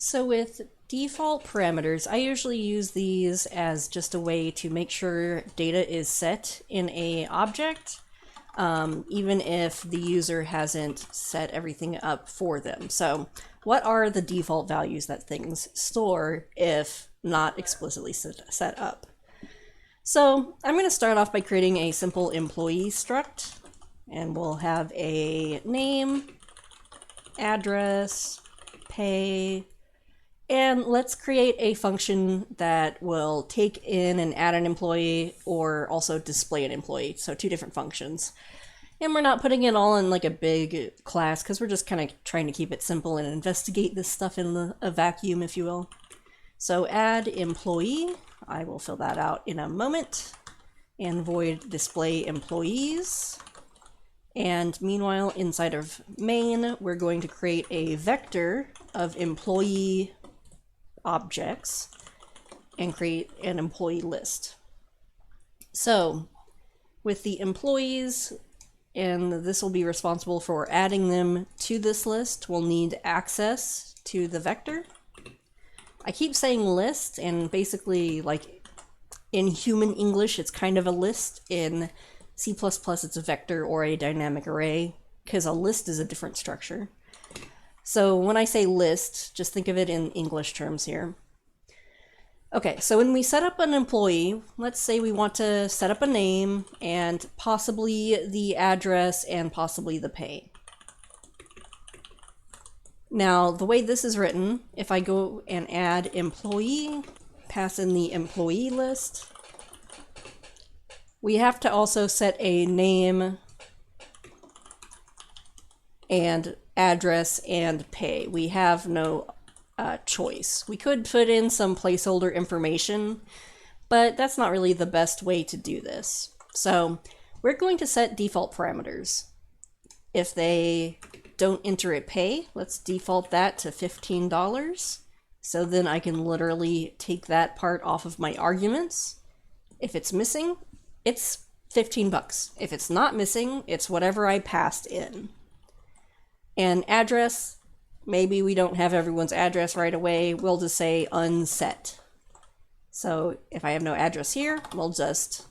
So with default parameters, I usually use these as just a way to make sure data is set in a object, even if the user hasn't set everything up for them. So what are the default values that things store if not explicitly set up? So I'm going to start off by creating a simple employee struct, and we'll have a name, address, pay, and let's create a function that will take in and add an employee or also display an employee. So two different functions. And we're not putting it all in like a big class because we're just kind of trying to keep it simple and investigate this stuff in a vacuum, if you will. So add employee, I will fill that out in a moment, and void display employees. And meanwhile, inside of main, we're going to create a vector of employee objects and create an employee list. So with the employees, and this will be responsible for adding them to this list, we'll need access to the vector. I keep saying list, and basically, like in human English, it's kind of a list. In C++, it's a vector or a dynamic array, because a list is a different structure. So when I say list, just think of it in English terms here. Okay, so when we set up an employee, let's say we want to set up a name and possibly the address and possibly the pay. Now, the way this is written, if I go and add employee, pass in the employee list, we have to also set a name and address and pay. We have no choice. We could put in some placeholder information, but that's not really the best way to do this. So we're going to set default parameters. If they don't enter a pay, let's default that to $15. So then I can literally take that part off of my arguments. If it's missing, it's 15 bucks. If it's not missing, it's whatever I passed in. And address, maybe we don't have everyone's address right away. We'll just say unset. So if I have no address here, we'll just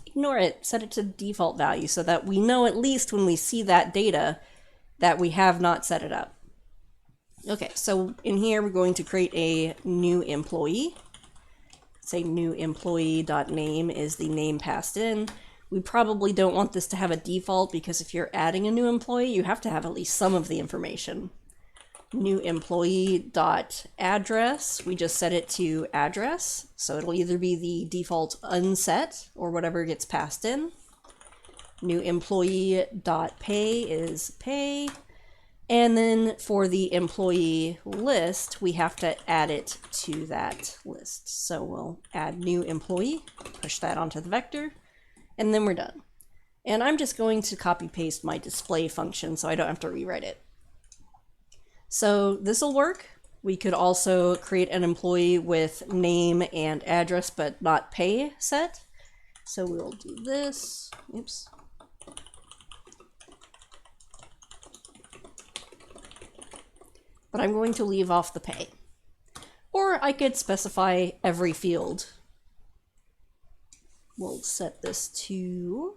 ignore it, set it to default value so that we know at least when we see that data that we have not set it up. Okay, so in here we're going to create a new employee. Say new employee.name is the name passed in. We probably don't want this to have a default because if you're adding a new employee, you have to have at least some of the information. New employee.address, we just set it to address. So it'll either be the default unset or whatever gets passed in. New employee.pay is pay. And then for the employee list, we have to add it to that list. So we'll add new employee, push that onto the vector, and then we're done. And I'm just going to copy paste my display function so I don't have to rewrite it. So this will work. We could also create an employee with name and address, but not pay set. So we'll do this. Oops. But I'm going to leave off the pay. Or I could specify every field. We'll set this to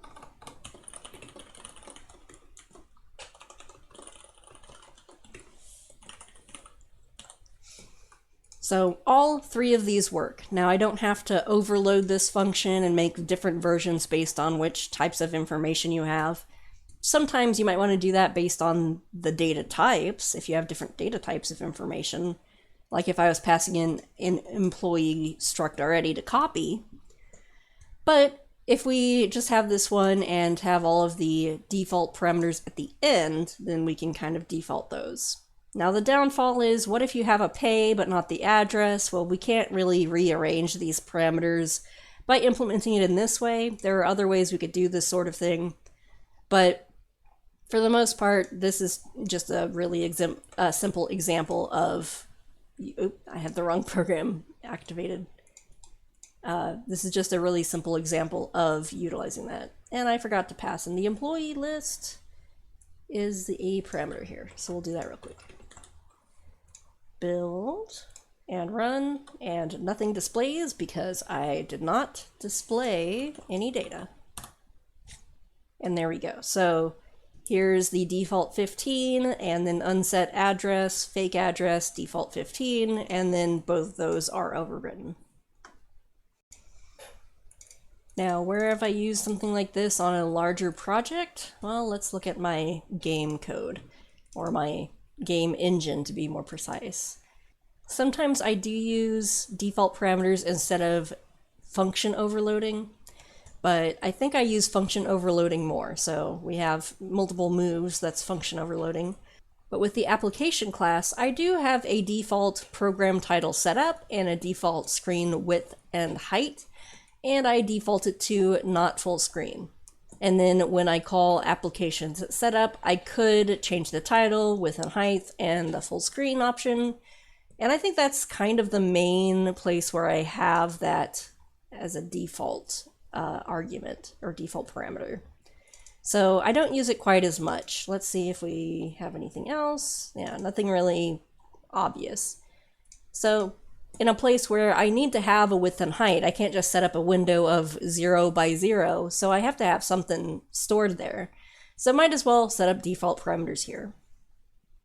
so all three of these work. Now I don't have to overload this function and make different versions based on which types of information you have. Sometimes you might want to do that based on the data types, if you have different data types of information. Like if I was passing in an employee struct already to copy. But if we just have this one and have all of the default parameters at the end, then we can kind of default those. Now the downfall is, what if you have a pay but not the address? Well, we can't really rearrange these parameters by implementing it in this way. There are other ways we could do this sort of thing. But for the most part, this is just a really simple example of... Oop, I had the wrong program activated. This is just a really simple example of utilizing that. And I forgot to pass in the employee list is the a parameter here. So we'll do that real quick. build and run, and nothing displays because I did not display any data. And there we go. So here's the default 15, and then unset address, fake address, default 15, and then both of those are overwritten. Now, where have I used something like this on a larger project? Well, let's look at my game code, or my game engine to be more precise. Sometimes I do use default parameters instead of function overloading, but I think I use function overloading more. So we have multiple moves, that's function overloading. But with the application class, I do have a default program title setup and a default screen width and height, and I default it to not full screen. And then when I call applications setup, I could change the title, width and height, and the full screen option. And I think that's kind of the main place where I have that as a default argument or default parameter. So I don't use it quite as much. Let's see if we have anything else. Yeah, nothing really obvious. So in a place where I need to have a width and height, I can't just set up a window of 0 by 0, so I have to have something stored there. So I might as well set up default parameters here.